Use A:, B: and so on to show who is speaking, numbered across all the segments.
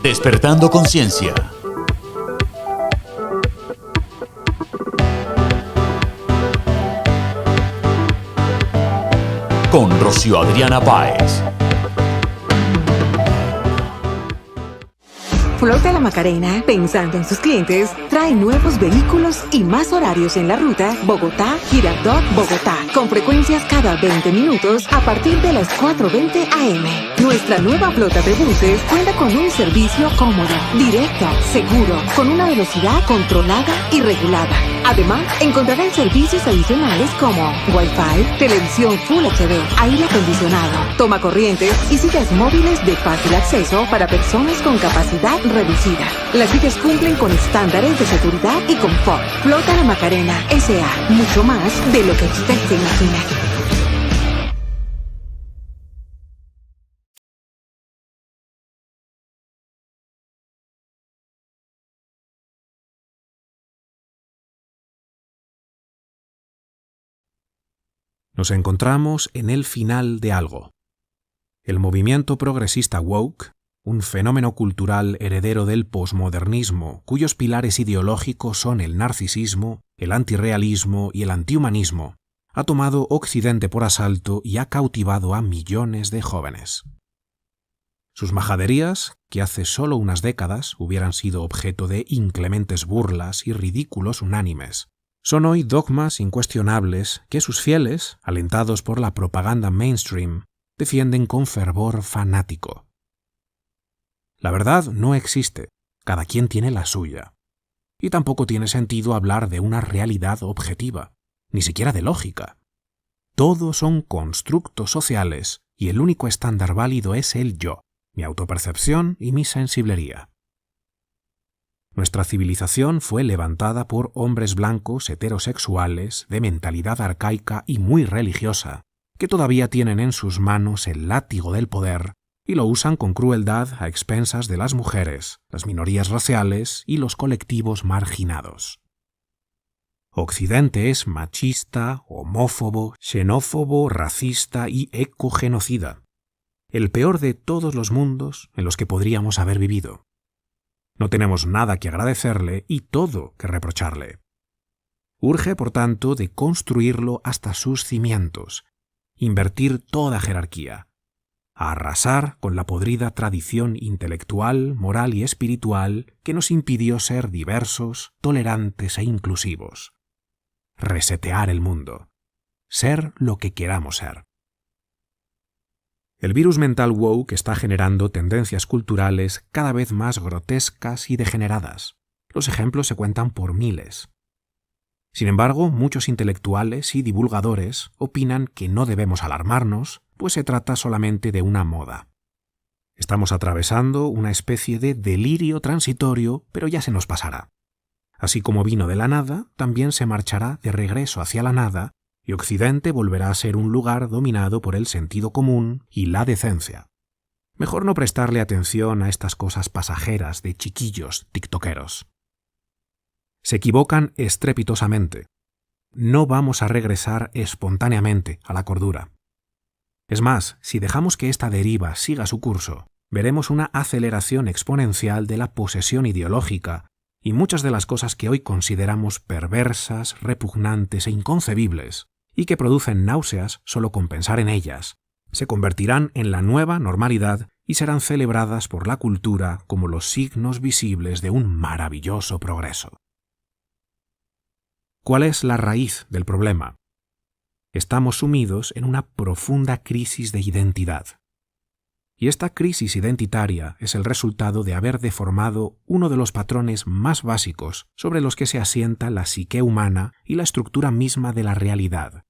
A: Despertando Conciencia. Con Rocío Adriana Páez.
B: Flota La Macarena, pensando en sus clientes, trae nuevos vehículos y más horarios en la ruta Bogotá-Girardot-Bogotá, con frecuencias cada 20 minutos a partir de las 4:20 am. Nuestra nueva flota de buses cuenta con un servicio cómodo, directo, seguro, con una velocidad controlada y regulada. Además, encontrarán servicios adicionales como Wi-Fi, televisión Full HD, aire acondicionado, toma corrientes y sillas móviles de fácil acceso para personas con capacidad reducida. Las sillas cumplen con estándares de seguridad y confort. Flota La Macarena S.A. Mucho más de lo que usted se imagina.
C: Nos encontramos en el final de algo. El movimiento progresista woke, un fenómeno cultural heredero del posmodernismo, cuyos pilares ideológicos son el narcisismo, el antirrealismo y el antihumanismo, ha tomado Occidente por asalto y ha cautivado a millones de jóvenes. Sus majaderías, que hace solo unas décadas hubieran sido objeto de inclementes burlas y ridículos unánimes, son hoy dogmas incuestionables que sus fieles, alentados por la propaganda mainstream, defienden con fervor fanático. La verdad no existe, cada quien tiene la suya. Y tampoco tiene sentido hablar de una realidad objetiva, ni siquiera de lógica. Todos son constructos sociales y el único estándar válido es el yo, mi autopercepción y mi sensiblería. Nuestra civilización fue levantada por hombres blancos heterosexuales de mentalidad arcaica y muy religiosa, que todavía tienen en sus manos el látigo del poder y lo usan con crueldad a expensas de las mujeres, las minorías raciales y los colectivos marginados. Occidente es machista, homófobo, xenófobo, racista y ecogenocida, el peor de todos los mundos en los que podríamos haber vivido. No tenemos nada que agradecerle y todo que reprocharle. Urge, por tanto, de construirlo hasta sus cimientos, invertir toda jerarquía, a arrasar con la podrida tradición intelectual, moral y espiritual que nos impidió ser diversos, tolerantes e inclusivos. Resetear el mundo. Ser lo que queramos ser. El virus mental woke está generando tendencias culturales cada vez más grotescas y degeneradas. Los ejemplos se cuentan por miles. Sin embargo, muchos intelectuales y divulgadores opinan que no debemos alarmarnos, pues se trata solamente de una moda. Estamos atravesando una especie de delirio transitorio, pero ya se nos pasará. Así como vino de la nada, también se marchará de regreso hacia la nada, y Occidente volverá a ser un lugar dominado por el sentido común y la decencia. Mejor no prestarle atención a estas cosas pasajeras de chiquillos tiktokeros. Se equivocan estrepitosamente. No vamos a regresar espontáneamente a la cordura. Es más, si dejamos que esta deriva siga su curso, veremos una aceleración exponencial de la posesión ideológica y muchas de las cosas que hoy consideramos perversas, repugnantes e inconcebibles, y que producen náuseas solo con pensar en ellas, se convertirán en la nueva normalidad y serán celebradas por la cultura como los signos visibles de un maravilloso progreso. ¿Cuál es la raíz del problema? Estamos sumidos en una profunda crisis de identidad. Y esta crisis identitaria es el resultado de haber deformado uno de los patrones más básicos sobre los que se asienta la psique humana y la estructura misma de la realidad,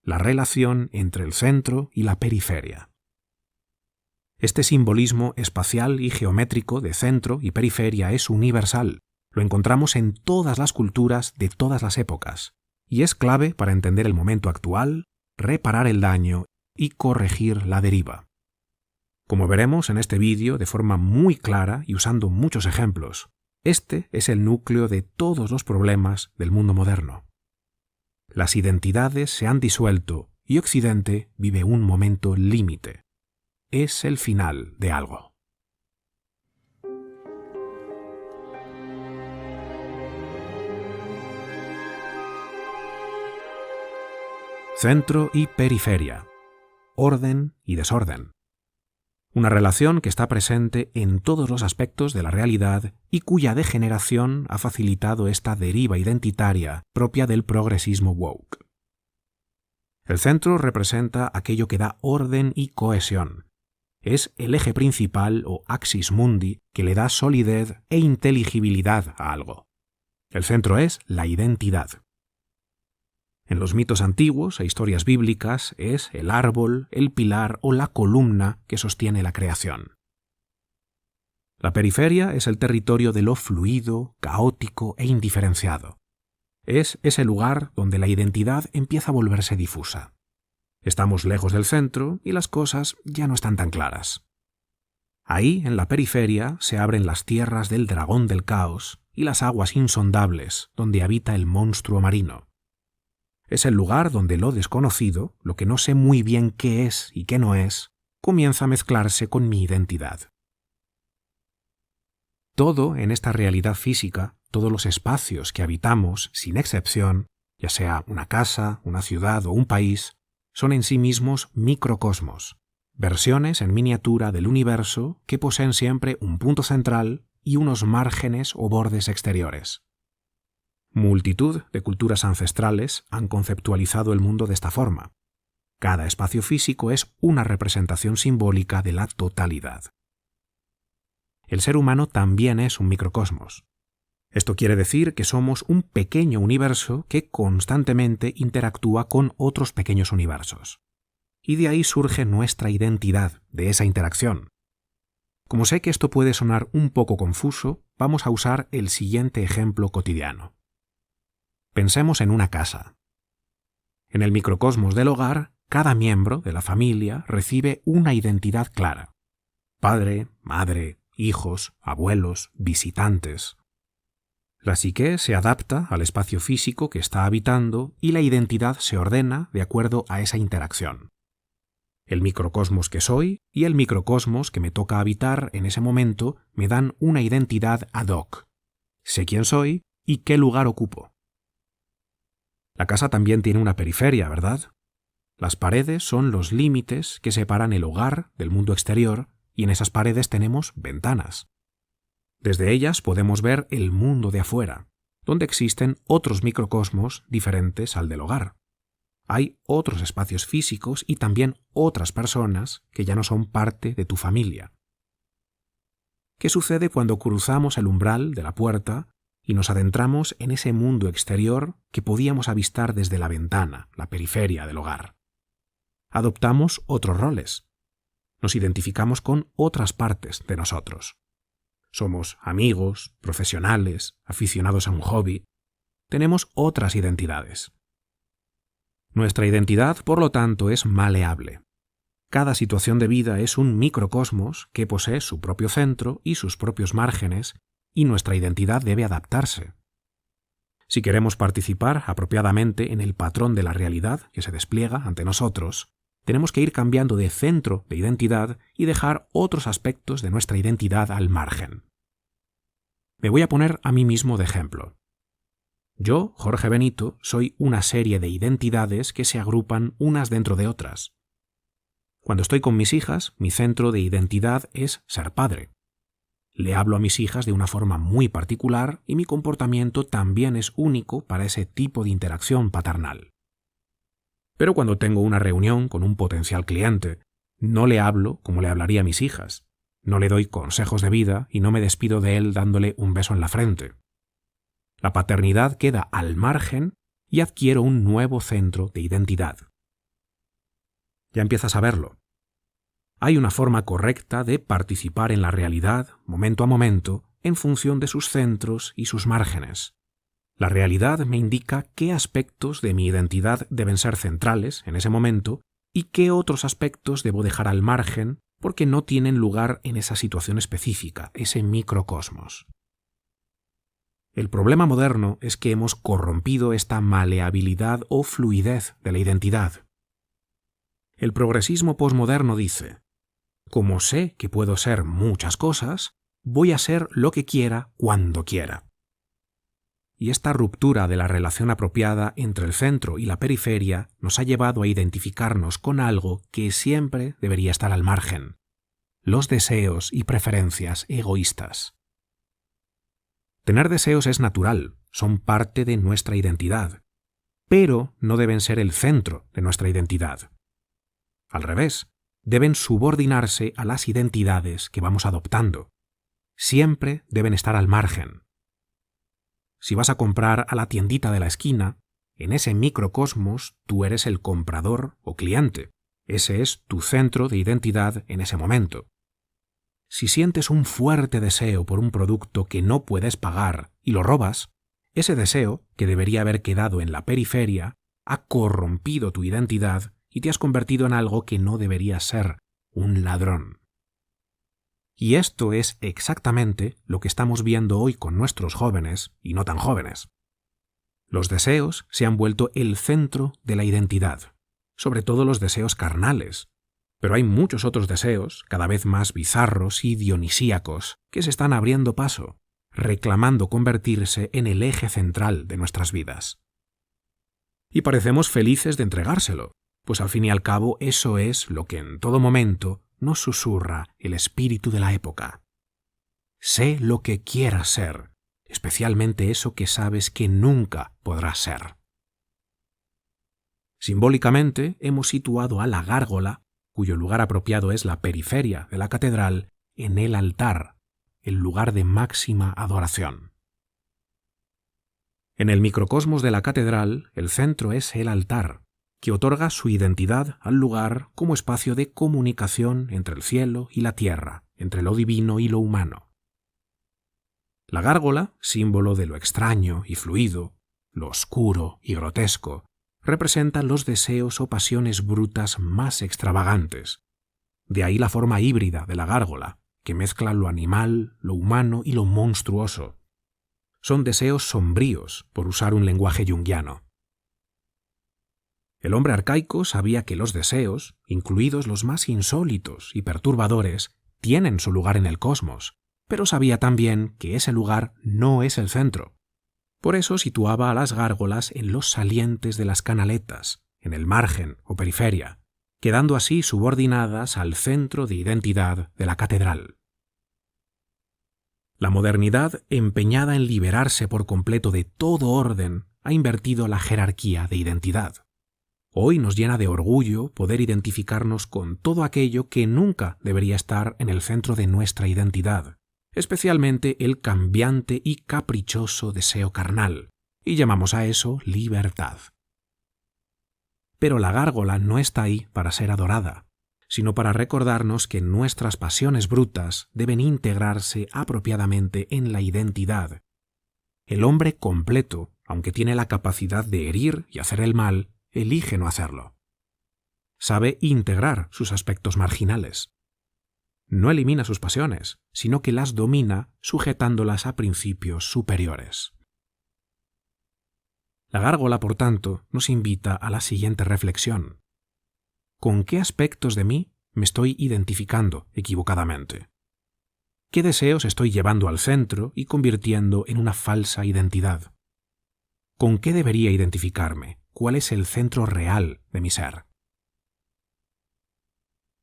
C: la relación entre el centro y la periferia. Este simbolismo espacial y geométrico de centro y periferia es universal, lo encontramos en todas las culturas de todas las épocas, y es clave para entender el momento actual, reparar el daño y corregir la deriva. Como veremos en este vídeo de forma muy clara y usando muchos ejemplos, este es el núcleo de todos los problemas del mundo moderno. Las identidades se han disuelto y Occidente vive un momento límite. Es el final de algo. Centro y periferia. Orden y desorden. Una relación que está presente en todos los aspectos de la realidad y cuya degeneración ha facilitado esta deriva identitaria propia del progresismo woke. El centro representa aquello que da orden y cohesión. Es el eje principal o axis mundi que le da solidez e inteligibilidad a algo. El centro es la identidad. En los mitos antiguos e historias bíblicas es el árbol, el pilar o la columna que sostiene la creación. La periferia es el territorio de lo fluido, caótico e indiferenciado. Es ese lugar donde la identidad empieza a volverse difusa. Estamos lejos del centro y las cosas ya no están tan claras. Ahí, en la periferia, se abren las tierras del dragón del caos y las aguas insondables donde habita el monstruo marino. Es el lugar donde lo desconocido, lo que no sé muy bien qué es y qué no es, comienza a mezclarse con mi identidad. Todo en esta realidad física, todos los espacios que habitamos, sin excepción, ya sea una casa, una ciudad o un país, son en sí mismos microcosmos, versiones en miniatura del universo que poseen siempre un punto central y unos márgenes o bordes exteriores. Multitud de culturas ancestrales han conceptualizado el mundo de esta forma. Cada espacio físico es una representación simbólica de la totalidad. El ser humano también es un microcosmos. Esto quiere decir que somos un pequeño universo que constantemente interactúa con otros pequeños universos. Y de ahí surge nuestra identidad, de esa interacción. Como sé que esto puede sonar un poco confuso, vamos a usar el siguiente ejemplo cotidiano. Pensemos en una casa. En el microcosmos del hogar, cada miembro de la familia recibe una identidad clara. Padre, madre, hijos, abuelos, visitantes. La psique se adapta al espacio físico que está habitando y la identidad se ordena de acuerdo a esa interacción. El microcosmos que soy y el microcosmos que me toca habitar en ese momento me dan una identidad ad hoc. Sé quién soy y qué lugar ocupo. La casa también tiene una periferia, ¿verdad? Las paredes son los límites que separan el hogar del mundo exterior y en esas paredes tenemos ventanas. Desde ellas podemos ver el mundo de afuera, donde existen otros microcosmos diferentes al del hogar. Hay otros espacios físicos y también otras personas que ya no son parte de tu familia. ¿Qué sucede cuando cruzamos el umbral de la puerta y nos adentramos en ese mundo exterior que podíamos avistar desde la ventana, la periferia del hogar? Adoptamos otros roles. Nos identificamos con otras partes de nosotros. Somos amigos, profesionales, aficionados a un hobby. Tenemos otras identidades. Nuestra identidad, por lo tanto, es maleable. Cada situación de vida es un microcosmos que posee su propio centro y sus propios márgenes, y nuestra identidad debe adaptarse. Si queremos participar apropiadamente en el patrón de la realidad que se despliega ante nosotros, tenemos que ir cambiando de centro de identidad y dejar otros aspectos de nuestra identidad al margen. Me voy a poner a mí mismo de ejemplo. Yo, Jorge Benito, soy una serie de identidades que se agrupan unas dentro de otras. Cuando estoy con mis hijas, mi centro de identidad es ser padre. Le hablo a mis hijas de una forma muy particular y mi comportamiento también es único para ese tipo de interacción paternal. Pero cuando tengo una reunión con un potencial cliente, no le hablo como le hablaría a mis hijas. No le doy consejos de vida y no me despido de él dándole un beso en la frente. La paternidad queda al margen y adquiero un nuevo centro de identidad. Ya empiezas a verlo. Hay una forma correcta de participar en la realidad, momento a momento, en función de sus centros y sus márgenes. La realidad me indica qué aspectos de mi identidad deben ser centrales en ese momento y qué otros aspectos debo dejar al margen porque no tienen lugar en esa situación específica, ese microcosmos. El problema moderno es que hemos corrompido esta maleabilidad o fluidez de la identidad. El progresismo posmoderno dice: como sé que puedo ser muchas cosas, voy a ser lo que quiera cuando quiera. y esta ruptura de la relación apropiada entre el centro y la periferia nos ha llevado a identificarnos con algo que siempre debería estar al margen: los deseos y preferencias egoístas. Tener deseos es natural, son parte de nuestra identidad, pero no deben ser el centro de nuestra identidad. Al revés, deben subordinarse a las identidades que vamos adoptando. Siempre deben estar al margen. Si vas a comprar a la tiendita de la esquina, en ese microcosmos tú eres el comprador o cliente. Ese es tu centro de identidad en ese momento. Si sientes un fuerte deseo por un producto que no puedes pagar y lo robas, ese deseo, que debería haber quedado en la periferia, ha corrompido tu identidad y te has convertido en algo que no deberías ser: un ladrón. Y esto es exactamente lo que estamos viendo hoy con nuestros jóvenes y no tan jóvenes. Los deseos se han vuelto el centro de la identidad, sobre todo los deseos carnales. Pero hay muchos otros deseos, cada vez más bizarros y dionisíacos, que se están abriendo paso, reclamando convertirse en el eje central de nuestras vidas. Y parecemos felices de entregárselo, pues al fin y al cabo eso es lo que en todo momento nos susurra el espíritu de la época. Sé lo que quieras ser, especialmente eso que sabes que nunca podrás ser. Simbólicamente hemos situado a la gárgola, cuyo lugar apropiado es la periferia de la catedral, en el altar, el lugar de máxima adoración. En el microcosmos de la catedral, el centro es el altar, que otorga su identidad al lugar como espacio de comunicación entre el cielo y la tierra, entre lo divino y lo humano. La gárgola, símbolo de lo extraño y fluido, lo oscuro y grotesco, representa los deseos o pasiones brutas más extravagantes. De ahí la forma híbrida de la gárgola, que mezcla lo animal, lo humano y lo monstruoso. Son deseos sombríos, por usar un lenguaje junguiano. El hombre arcaico sabía que los deseos, incluidos los más insólitos y perturbadores, tienen su lugar en el cosmos, pero sabía también que ese lugar no es el centro. Por eso situaba a las gárgolas en los salientes de las canaletas, en el margen o periferia, quedando así subordinadas al centro de identidad de la catedral. La modernidad, empeñada en liberarse por completo de todo orden, ha invertido la jerarquía de identidad. Hoy nos llena de orgullo poder identificarnos con todo aquello que nunca debería estar en el centro de nuestra identidad, especialmente el cambiante y caprichoso deseo carnal, y llamamos a eso libertad. Pero la gárgola no está ahí para ser adorada, sino para recordarnos que nuestras pasiones brutas deben integrarse apropiadamente en la identidad. El hombre completo, aunque tiene la capacidad de herir y hacer el mal, elige no hacerlo. Sabe integrar sus aspectos marginales. No elimina sus pasiones, sino que las domina sujetándolas a principios superiores. La gárgola, por tanto, nos invita a la siguiente reflexión. ¿Con qué aspectos de mí me estoy identificando equivocadamente? ¿Qué deseos estoy llevando al centro y convirtiendo en una falsa identidad? ¿Con qué debería identificarme? ¿Cuál es el centro real de mi ser?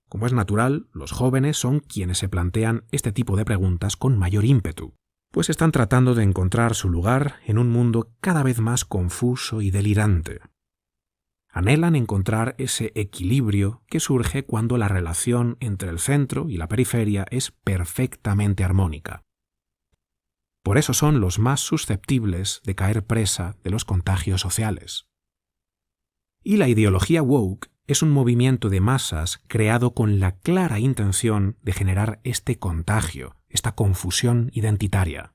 C: Como es natural, los jóvenes son quienes se plantean este tipo de preguntas con mayor ímpetu, pues están tratando de encontrar su lugar en un mundo cada vez más confuso y delirante. Anhelan encontrar ese equilibrio que surge cuando la relación entre el centro y la periferia es perfectamente armónica. Por eso son los más susceptibles de caer presa de los contagios sociales. Y la ideología woke es un movimiento de masas creado con la clara intención de generar este contagio, esta confusión identitaria.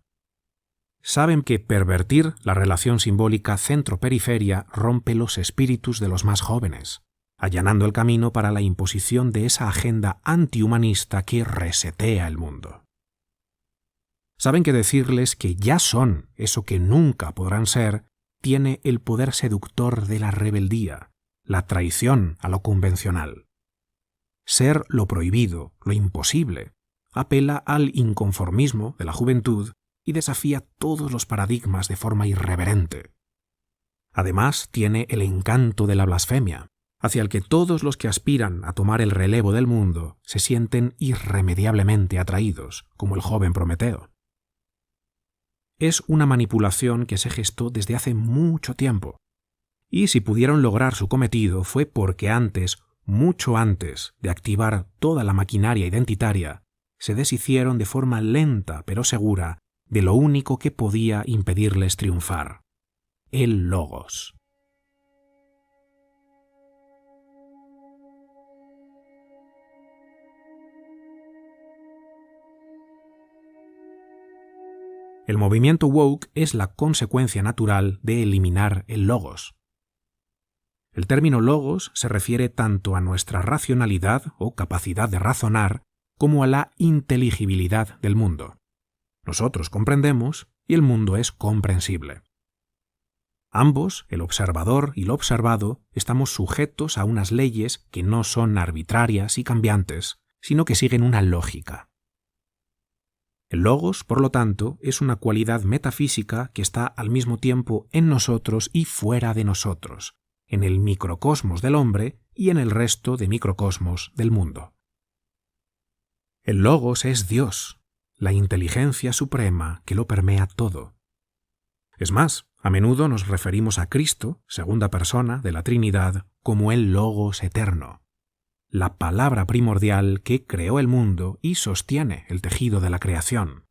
C: Saben que pervertir la relación simbólica centro-periferia rompe los espíritus de los más jóvenes, allanando el camino para la imposición de esa agenda antihumanista que resetea el mundo. Saben que decirles que ya son eso que nunca podrán ser tiene el poder seductor de la rebeldía, la traición a lo convencional. Ser lo prohibido, lo imposible, apela al inconformismo de la juventud y desafía todos los paradigmas de forma irreverente. Además, tiene el encanto de la blasfemia, hacia el que todos los que aspiran a tomar el relevo del mundo se sienten irremediablemente atraídos, como el joven Prometeo. Es una manipulación que se gestó desde hace mucho tiempo, y si pudieron lograr su cometido fue porque antes, mucho antes de activar toda la maquinaria identitaria, se deshicieron de forma lenta pero segura de lo único que podía impedirles triunfar: el Logos. El movimiento woke es la consecuencia natural de eliminar el logos. El término logos se refiere tanto a nuestra racionalidad o capacidad de razonar como a la inteligibilidad del mundo. Nosotros comprendemos y el mundo es comprensible. Ambos, el observador y lo observado, estamos sujetos a unas leyes que no son arbitrarias y cambiantes, sino que siguen una lógica. El logos, por lo tanto, es una cualidad metafísica que está al mismo tiempo en nosotros y fuera de nosotros, en el microcosmos del hombre y en el resto de microcosmos del mundo. El logos es Dios, la inteligencia suprema que lo permea todo. Es más, a menudo nos referimos a Cristo, segunda persona de la Trinidad, como el Logos eterno, la palabra primordial que creó el mundo y sostiene el tejido de la creación,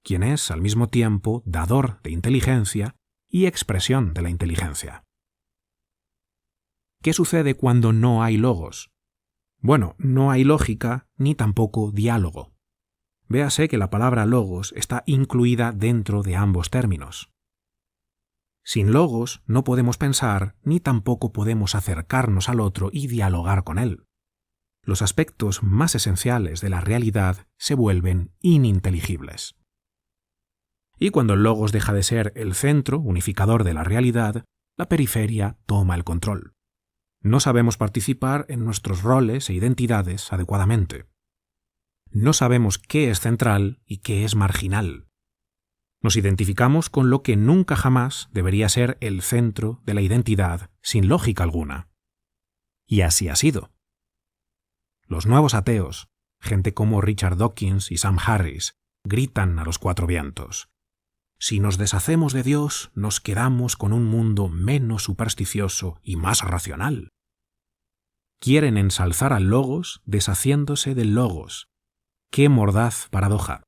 C: quien es al mismo tiempo dador de inteligencia y expresión de la inteligencia. ¿Qué sucede cuando no hay logos? Bueno, no hay lógica ni tampoco diálogo. Véase que la palabra logos está incluida dentro de ambos términos. Sin logos no podemos pensar ni tampoco podemos acercarnos al otro y dialogar con él. Los aspectos más esenciales de la realidad se vuelven ininteligibles. Y cuando el logos deja de ser el centro unificador de la realidad, la periferia toma el control. No sabemos participar en nuestros roles e identidades adecuadamente. No sabemos qué es central y qué es marginal. Nos identificamos con lo que nunca jamás debería ser el centro de la identidad, sin lógica alguna. Y así ha sido. Los nuevos ateos, gente como Richard Dawkins y Sam Harris, gritan a los cuatro vientos: si nos deshacemos de Dios, nos quedamos con un mundo menos supersticioso y más racional. Quieren ensalzar al logos deshaciéndose del logos. ¡Qué mordaz paradoja!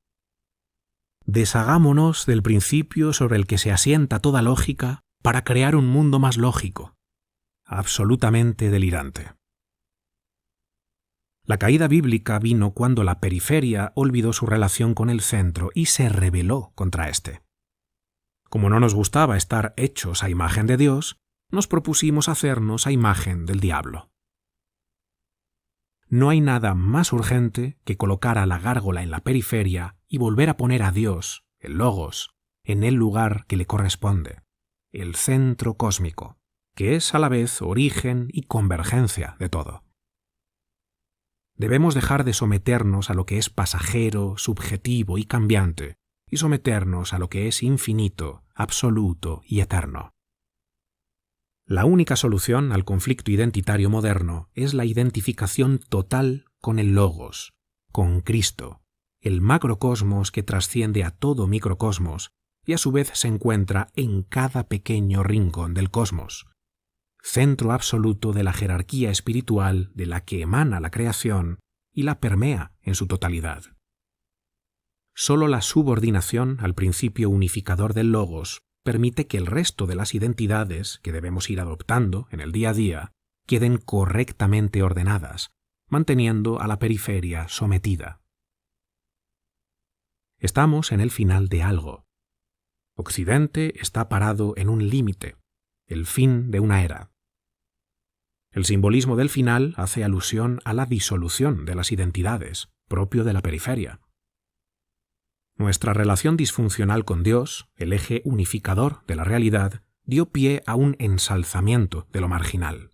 C: Deshagámonos del principio sobre el que se asienta toda lógica para crear un mundo más lógico. Absolutamente delirante. La caída bíblica vino cuando la periferia olvidó su relación con el centro y se rebeló contra éste. Como no nos gustaba estar hechos a imagen de Dios, nos propusimos hacernos a imagen del diablo. No hay nada más urgente que colocar a la gárgola en la periferia y volver a poner a Dios, el Logos, en el lugar que le corresponde, el centro cósmico, que es a la vez origen y convergencia de todo. Debemos dejar de someternos a lo que es pasajero, subjetivo y cambiante, y someternos a lo que es infinito, absoluto y eterno. La única solución al conflicto identitario moderno es la identificación total con el Logos, con Cristo, el macrocosmos que trasciende a todo microcosmos y a su vez se encuentra en cada pequeño rincón del cosmos, centro absoluto de la jerarquía espiritual de la que emana la creación y la permea en su totalidad. Solo la subordinación al principio unificador del Logos permite que el resto de las identidades que debemos ir adoptando en el día a día queden correctamente ordenadas, manteniendo a la periferia sometida. Estamos en el final de algo. Occidente está parado en un límite, el fin de una era. El simbolismo del final hace alusión a la disolución de las identidades, propio de la periferia. Nuestra relación disfuncional con Dios, el eje unificador de la realidad, dio pie a un ensalzamiento de lo marginal.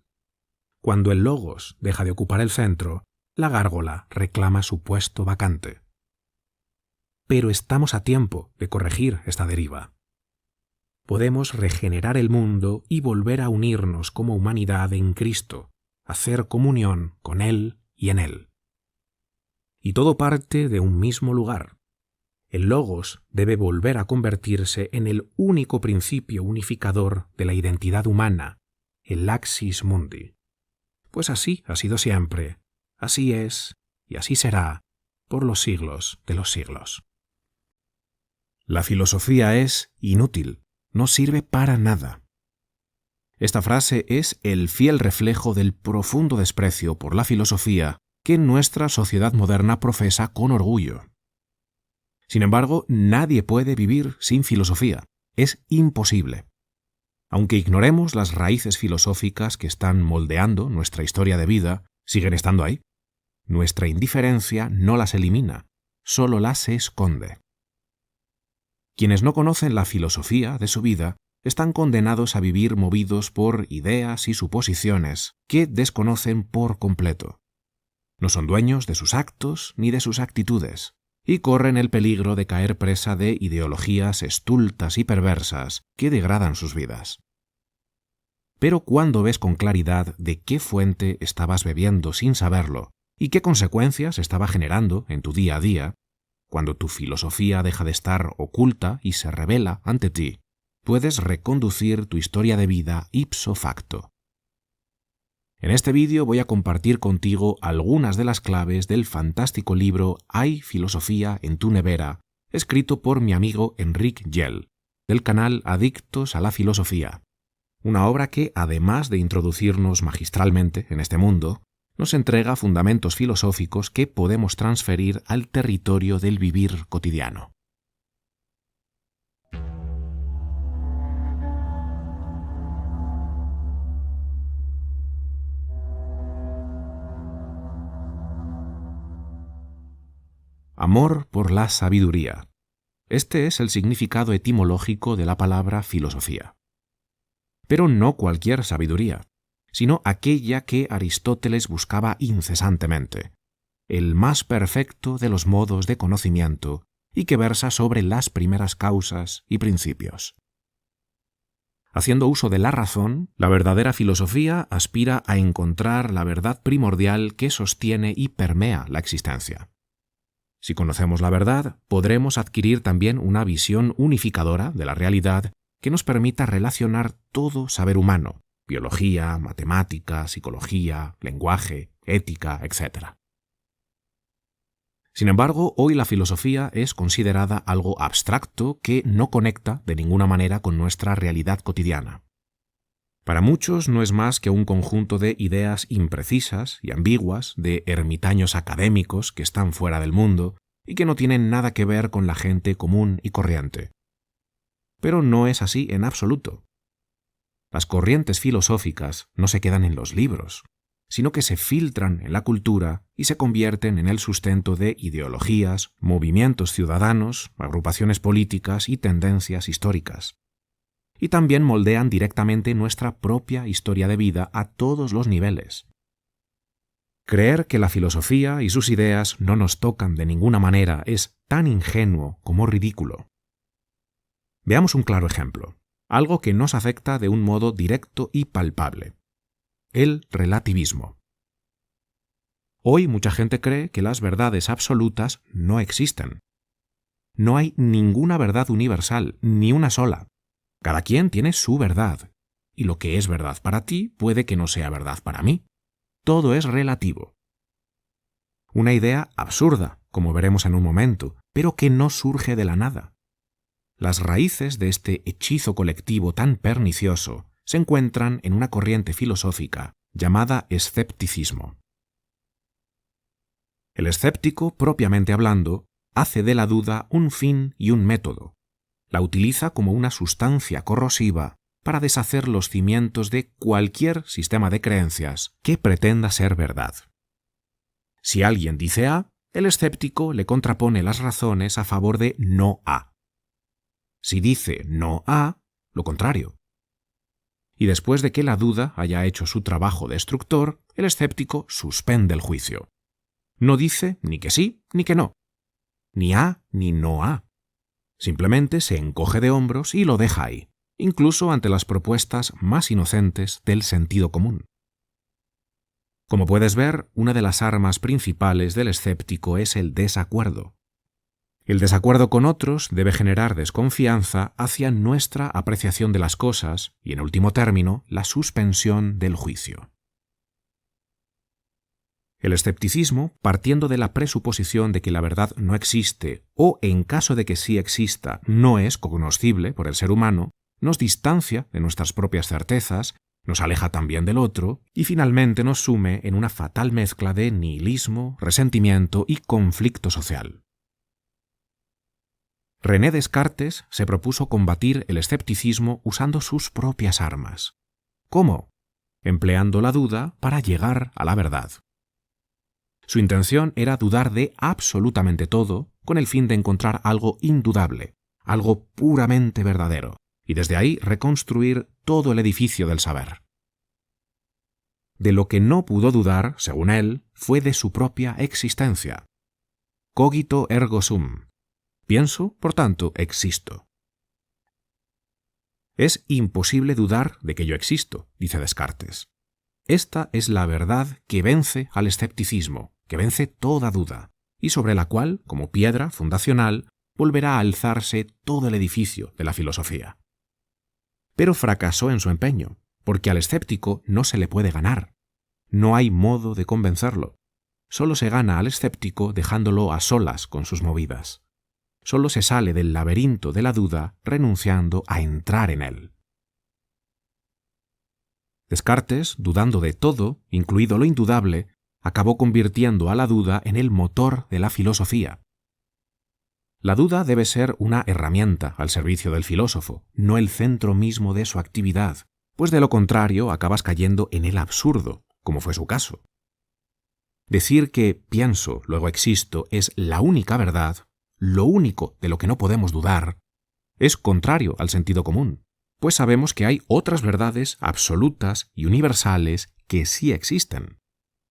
C: Cuando el Logos deja de ocupar el centro, la gárgola reclama su puesto vacante. pero estamos a tiempo de corregir esta deriva. Podemos regenerar el mundo y volver a unirnos como humanidad en Cristo, hacer comunión con Él y en Él. Y todo parte de un mismo lugar. El Logos debe volver a convertirse en el único principio unificador de la identidad humana, el Axis Mundi. Pues así ha sido siempre, así es y así será por los siglos de los siglos. La filosofía es inútil, no sirve para nada. Esta frase es el fiel reflejo del profundo desprecio por la filosofía que nuestra sociedad moderna profesa con orgullo. Sin embargo, nadie puede vivir sin filosofía. Es imposible. Aunque ignoremos las raíces filosóficas que están moldeando nuestra historia de vida, siguen estando ahí. Nuestra indiferencia no las elimina, solo las esconde. Quienes no conocen la filosofía de su vida están condenados a vivir movidos por ideas y suposiciones que desconocen por completo. No son dueños de sus actos ni de sus actitudes, y corren el peligro de caer presa de ideologías estultas y perversas que degradan sus vidas. Pero cuando ves con claridad de qué fuente estabas bebiendo sin saberlo y qué consecuencias estaba generando en tu día a día, cuando tu filosofía deja de estar oculta y se revela ante ti, puedes reconducir tu historia de vida ipso facto. En este vídeo voy a compartir contigo algunas de las claves del fantástico libro Hay filosofía en tu nevera, escrito por mi amigo Enric Gel, del canal Adictos a la Filosofía, una obra que, además de introducirnos magistralmente en este mundo, nos entrega fundamentos filosóficos que podemos transferir al territorio del vivir cotidiano. Amor por la sabiduría. Este es el significado etimológico de la palabra filosofía. Pero no cualquier sabiduría, sino aquella que Aristóteles buscaba incesantemente, el más perfecto de los modos de conocimiento y que versa sobre las primeras causas y principios. Haciendo uso de la razón, la verdadera filosofía aspira a encontrar la verdad primordial que sostiene y permea la existencia. Si conocemos la verdad, podremos adquirir también una visión unificadora de la realidad que nos permita relacionar todo saber humano, biología, matemática, psicología, lenguaje, ética, etc. Sin embargo, hoy la filosofía es considerada algo abstracto que no conecta de ninguna manera con nuestra realidad cotidiana. Para muchos no es más que un conjunto de ideas imprecisas y ambiguas de ermitaños académicos que están fuera del mundo y que no tienen nada que ver con la gente común y corriente. Pero no es así en absoluto. Las corrientes filosóficas no se quedan en los libros, sino que se filtran en la cultura y se convierten en el sustento de ideologías, movimientos ciudadanos, agrupaciones políticas y tendencias históricas. Y también moldean directamente nuestra propia historia de vida a todos los niveles. Creer que la filosofía y sus ideas no nos tocan de ninguna manera es tan ingenuo como ridículo. Veamos un claro ejemplo, algo que nos afecta de un modo directo y palpable: el relativismo. Hoy mucha gente cree que las verdades absolutas no existen. No hay ninguna verdad universal, ni una sola. Cada quien tiene su verdad, y lo que es verdad para ti puede que no sea verdad para mí. Todo es relativo. Una idea absurda, como veremos en un momento, pero que no surge de la nada. Las raíces de este hechizo colectivo tan pernicioso se encuentran en una corriente filosófica llamada escepticismo. El escéptico, propiamente hablando, hace de la duda un fin y un método. La utiliza como una sustancia corrosiva para deshacer los cimientos de cualquier sistema de creencias que pretenda ser verdad. Si alguien dice A, el escéptico le contrapone las razones a favor de no A. Si dice no A, lo contrario. Y después de que la duda haya hecho su trabajo destructor, el escéptico suspende el juicio. No dice ni que sí ni que no. ni A ni no A. Simplemente se encoge de hombros y lo deja ahí, incluso ante las propuestas más inocentes del sentido común. Como puedes ver, una de las armas principales del escéptico es el desacuerdo. El desacuerdo con otros debe generar desconfianza hacia nuestra apreciación de las cosas y, en último término, la suspensión del juicio. El escepticismo, partiendo de la presuposición de que la verdad no existe o, en caso de que sí exista, no es cognoscible por el ser humano, nos distancia de nuestras propias certezas, nos aleja también del otro y finalmente nos sume en una fatal mezcla de nihilismo, resentimiento y conflicto social. René Descartes se propuso combatir el escepticismo usando sus propias armas. ¿Cómo? Empleando la duda para llegar a la verdad. Su intención era dudar de absolutamente todo con el fin de encontrar algo indudable, algo puramente verdadero, y desde ahí reconstruir todo el edificio del saber. De lo que no pudo dudar, según él, fue de su propia existencia. Cogito ergo sum. Pienso, por tanto, existo. Es imposible dudar de que yo existo, dice Descartes. Esta es la verdad que vence al escepticismo, que vence toda duda, y sobre la cual, como piedra fundacional, volverá a alzarse todo el edificio de la filosofía. Pero fracasó en su empeño, porque al escéptico no se le puede ganar. No hay modo de convencerlo. Solo se gana al escéptico dejándolo a solas con sus movidas. Solo se sale del laberinto de la duda renunciando a entrar en él. Descartes, dudando de todo, incluido lo indudable, acabó convirtiendo a la duda en el motor de la filosofía. La duda debe ser una herramienta al servicio del filósofo, no el centro mismo de su actividad, pues de lo contrario acabas cayendo en el absurdo, como fue su caso. Decir que pienso, luego existo, es la única verdad, lo único de lo que no podemos dudar, es contrario al sentido común, pues sabemos que hay otras verdades absolutas y universales que sí existen,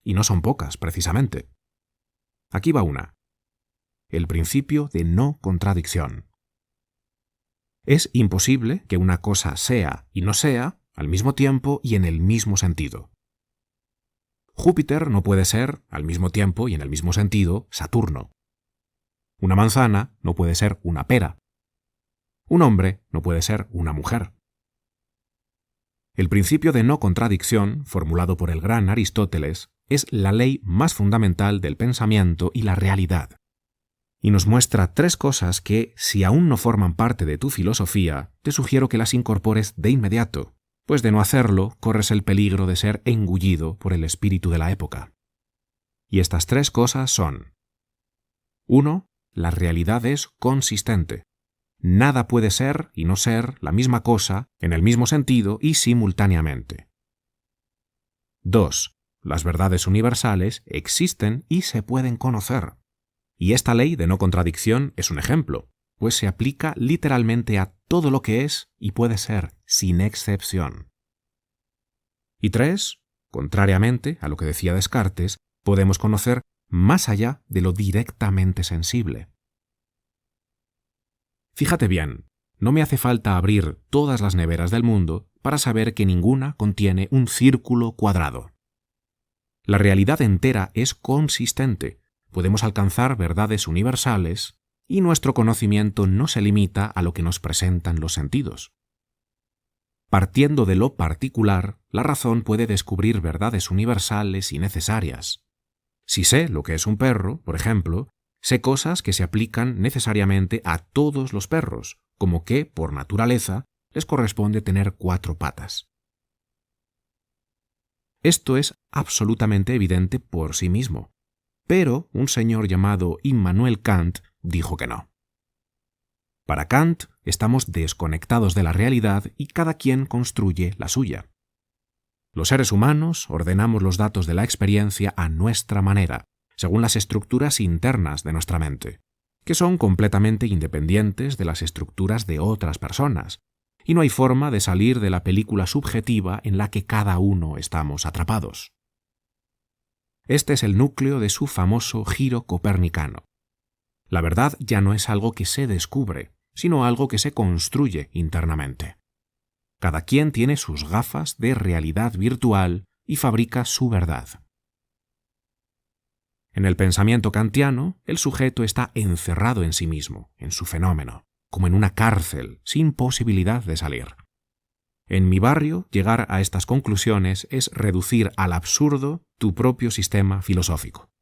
C: y no son pocas, precisamente. Aquí va una. El principio de no contradicción. Es imposible que una cosa sea y no sea al mismo tiempo y en el mismo sentido. Júpiter no puede ser, al mismo tiempo y en el mismo sentido, Saturno. Una manzana no puede ser una pera. Un hombre no puede ser una mujer. El principio de no contradicción, formulado por el gran Aristóteles, es la ley más fundamental del pensamiento y la realidad. Y nos muestra tres cosas que, si aún no forman parte de tu filosofía, te sugiero que las incorpores de inmediato, pues de no hacerlo corres el peligro de ser engullido por el espíritu de la época. Y estas tres cosas son: 1. La realidad es consistente. Nada puede ser y no ser la misma cosa en el mismo sentido y simultáneamente. 2. Las verdades universales existen y se pueden conocer. Y esta ley de no contradicción es un ejemplo, pues se aplica literalmente a todo lo que es y puede ser, sin excepción. Y 3. Contrariamente a lo que decía Descartes, podemos conocer más allá de lo directamente sensible. Fíjate bien, no me hace falta abrir todas las neveras del mundo para saber que ninguna contiene un círculo cuadrado. La realidad entera es consistente, podemos alcanzar verdades universales y nuestro conocimiento no se limita a lo que nos presentan los sentidos. Partiendo de lo particular, la razón puede descubrir verdades universales y necesarias. Si sé lo que es un perro, por ejemplo, sé cosas que se aplican necesariamente a todos los perros, como que, por naturaleza, les corresponde tener 4 patas. Esto es absolutamente evidente por sí mismo, pero un señor llamado Immanuel Kant dijo que no. Para Kant, estamos desconectados de la realidad y cada quien construye la suya. Los seres humanos ordenamos los datos de la experiencia a nuestra manera, según las estructuras internas de nuestra mente, que son completamente independientes de las estructuras de otras personas, y no hay forma de salir de la película subjetiva en la que cada uno estamos atrapados. Este es el núcleo de su famoso giro copernicano. La verdad ya no es algo que se descubre, sino algo que se construye internamente. Cada quien tiene sus gafas de realidad virtual y fabrica su verdad. En el pensamiento kantiano, el sujeto está encerrado en sí mismo, en su fenómeno, como en una cárcel, sin posibilidad de salir. En mi barrio, llegar a estas conclusiones es reducir al absurdo tu propio sistema filosófico.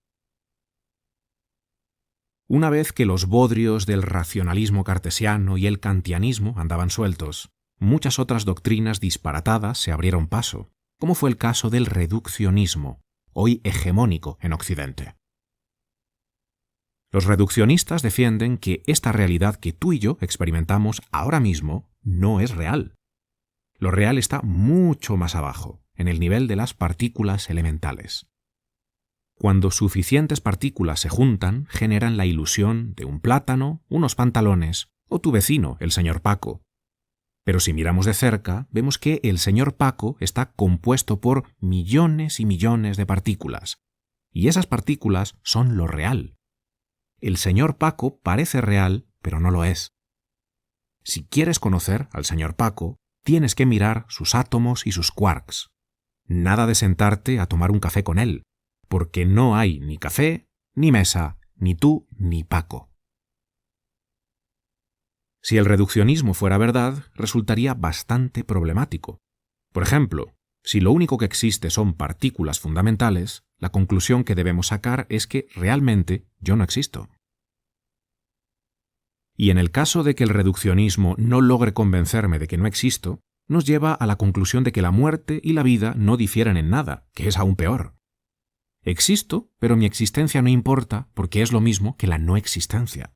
C: Una vez que los bodrios del racionalismo cartesiano y el kantianismo andaban sueltos, muchas otras doctrinas disparatadas se abrieron paso, como fue el caso del reduccionismo, hoy hegemónico en Occidente. Los reduccionistas defienden que esta realidad que tú y yo experimentamos ahora mismo no es real. Lo real está mucho más abajo, en el nivel de las partículas elementales. Cuando suficientes partículas se juntan, generan la ilusión de un plátano, unos pantalones o tu vecino, el señor Paco. Pero si miramos de cerca, vemos que el señor Paco está compuesto por millones y millones de partículas, y esas partículas son lo real. El señor Paco parece real, pero no lo es. Si quieres conocer al señor Paco, tienes que mirar sus átomos y sus quarks. Nada de sentarte a tomar un café con él, porque no hay ni café, ni mesa, ni tú, ni Paco. Si el reduccionismo fuera verdad, resultaría bastante problemático. Por ejemplo, si lo único que existe son partículas fundamentales, la conclusión que debemos sacar es que realmente yo no existo. Y en el caso de que el reduccionismo no logre convencerme de que no existo, nos lleva a la conclusión de que la muerte y la vida no difieren en nada, que es aún peor. Existo, pero mi existencia no importa porque es lo mismo que la no existencia.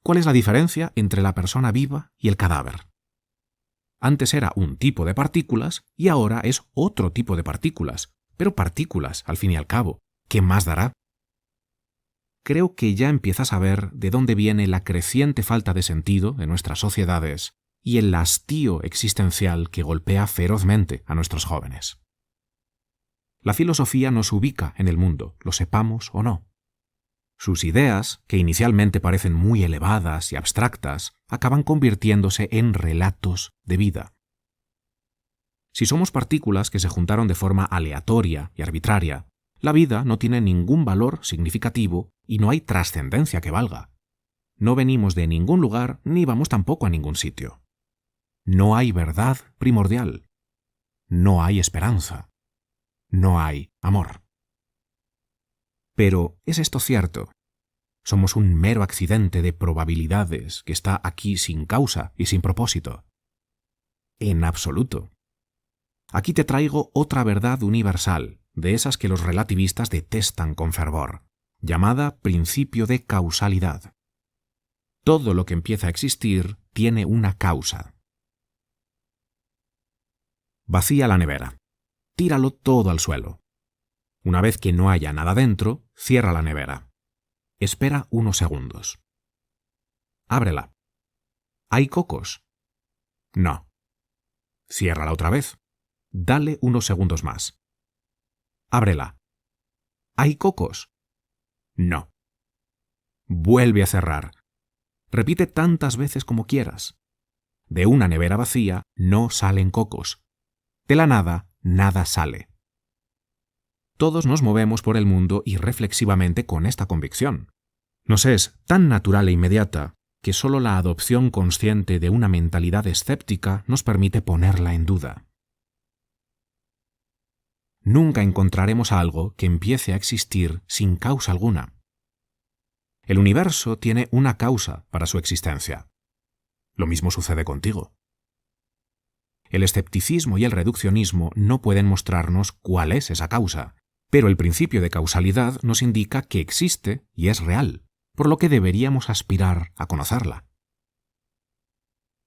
C: ¿Cuál es la diferencia entre la persona viva y el cadáver? Antes era un tipo de partículas y ahora es otro tipo de partículas, pero partículas, al fin y al cabo. ¿Qué más dará? Creo que ya empiezas a ver de dónde viene la creciente falta de sentido de nuestras sociedades y el hastío existencial que golpea ferozmente a nuestros jóvenes. La filosofía nos ubica en el mundo, lo sepamos o no. Sus ideas, que inicialmente parecen muy elevadas y abstractas, acaban convirtiéndose en relatos de vida. Si somos partículas que se juntaron de forma aleatoria y arbitraria, la vida no tiene ningún valor significativo y no hay trascendencia que valga. No venimos de ningún lugar ni vamos tampoco a ningún sitio. No hay verdad primordial. No hay esperanza. No hay amor. Pero, ¿es esto cierto? ¿Somos un mero accidente de probabilidades que está aquí sin causa y sin propósito? En absoluto. Aquí te traigo otra verdad universal, de esas que los relativistas detestan con fervor, llamada principio de causalidad. Todo lo que empieza a existir tiene una causa. Vacía la nevera. Tíralo todo al suelo. Una vez que no haya nada dentro, cierra la nevera. Espera unos segundos. Ábrela. ¿Hay cocos? No. Ciérrala otra vez. Dale unos segundos más. Ábrela. ¿Hay cocos? No. Vuelve a cerrar. Repite tantas veces como quieras. De una nevera vacía no salen cocos. De la nada, nada sale. Todos nos movemos por el mundo irreflexivamente con esta convicción. Nos es tan natural e inmediata que solo la adopción consciente de una mentalidad escéptica nos permite ponerla en duda. Nunca encontraremos algo que empiece a existir sin causa alguna. El universo tiene una causa para su existencia. Lo mismo sucede contigo. El escepticismo y el reduccionismo no pueden mostrarnos cuál es esa causa, pero el principio de causalidad nos indica que existe y es real, por lo que deberíamos aspirar a conocerla.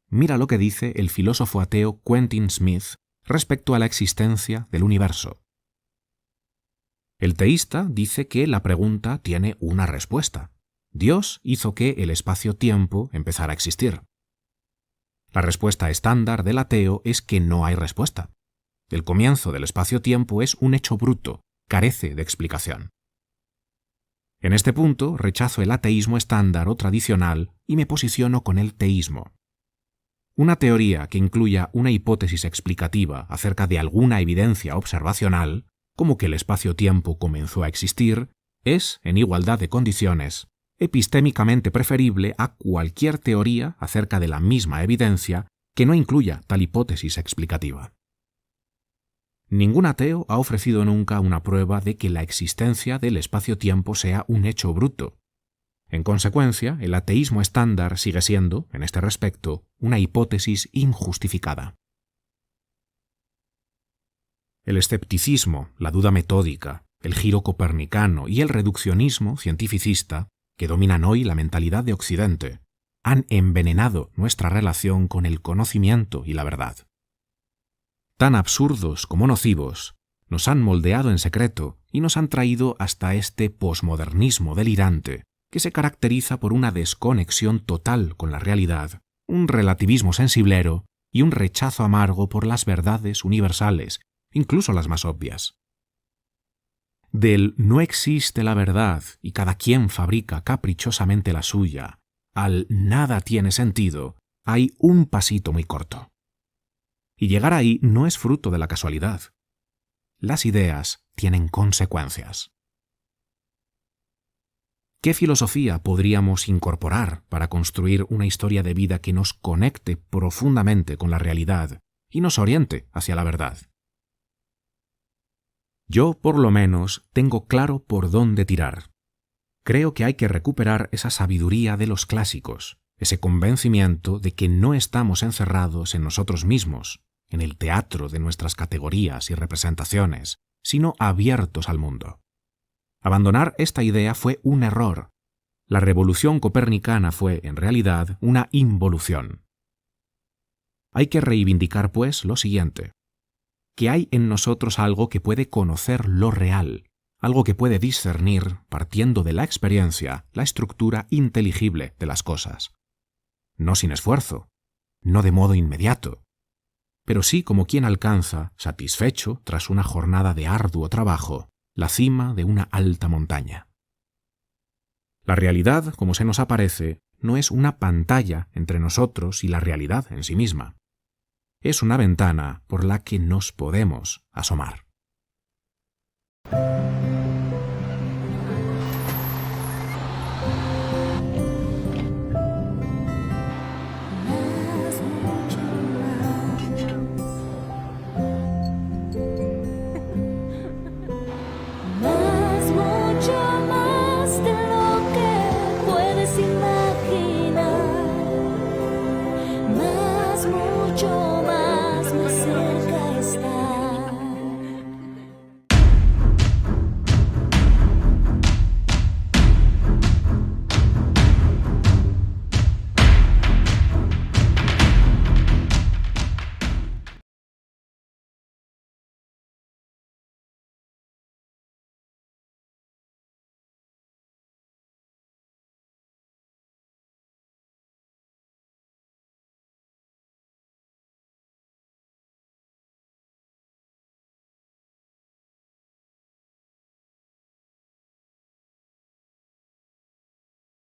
C: Mira lo que dice el filósofo ateo Quentin Smith respecto a la existencia del universo. El teísta dice que la pregunta tiene una respuesta. Dios hizo que el espacio-tiempo empezara a existir. La respuesta estándar del ateo es que no hay respuesta. El comienzo del espacio-tiempo es un hecho bruto, carece de explicación. En este punto rechazo el ateísmo estándar o tradicional y me posiciono con el teísmo. Una teoría que incluya una hipótesis explicativa acerca de alguna evidencia observacional, como que el espacio-tiempo comenzó a existir, es, en igualdad de condiciones, epistémicamente preferible a cualquier teoría acerca de la misma evidencia que no incluya tal hipótesis explicativa. Ningún ateo ha ofrecido nunca una prueba de que la existencia del espacio-tiempo sea un hecho bruto. En consecuencia, el ateísmo estándar sigue siendo, en este respecto, una hipótesis injustificada. El escepticismo, la duda metódica, el giro copernicano y el reduccionismo cientificista, que dominan hoy la mentalidad de Occidente, han envenenado nuestra relación con el conocimiento y la verdad. Tan absurdos como nocivos, nos han moldeado en secreto y nos han traído hasta este posmodernismo delirante que se caracteriza por una desconexión total con la realidad, un relativismo sensiblero y un rechazo amargo por las verdades universales, incluso las más obvias. Del no existe la verdad y cada quien fabrica caprichosamente la suya, al nada tiene sentido, hay un pasito muy corto. Y llegar ahí no es fruto de la casualidad. Las ideas tienen consecuencias. ¿Qué filosofía podríamos incorporar para construir una historia de vida que nos conecte profundamente con la realidad y nos oriente hacia la verdad? Yo, por lo menos, tengo claro por dónde tirar. Creo que hay que recuperar esa sabiduría de los clásicos, ese convencimiento de que no estamos encerrados en nosotros mismos, en el teatro de nuestras categorías y representaciones, sino abiertos al mundo. Abandonar esta idea fue un error. La revolución copernicana fue, en realidad, una involución. Hay que reivindicar, pues, lo siguiente: que hay en nosotros algo que puede conocer lo real, algo que puede discernir, partiendo de la experiencia, la estructura inteligible de las cosas. No sin esfuerzo, no de modo inmediato, pero sí como quien alcanza, satisfecho tras una jornada de arduo trabajo, la cima de una alta montaña. La realidad, como se nos aparece, no es una pantalla entre nosotros y la realidad en sí misma. Es una ventana por la que nos podemos asomar.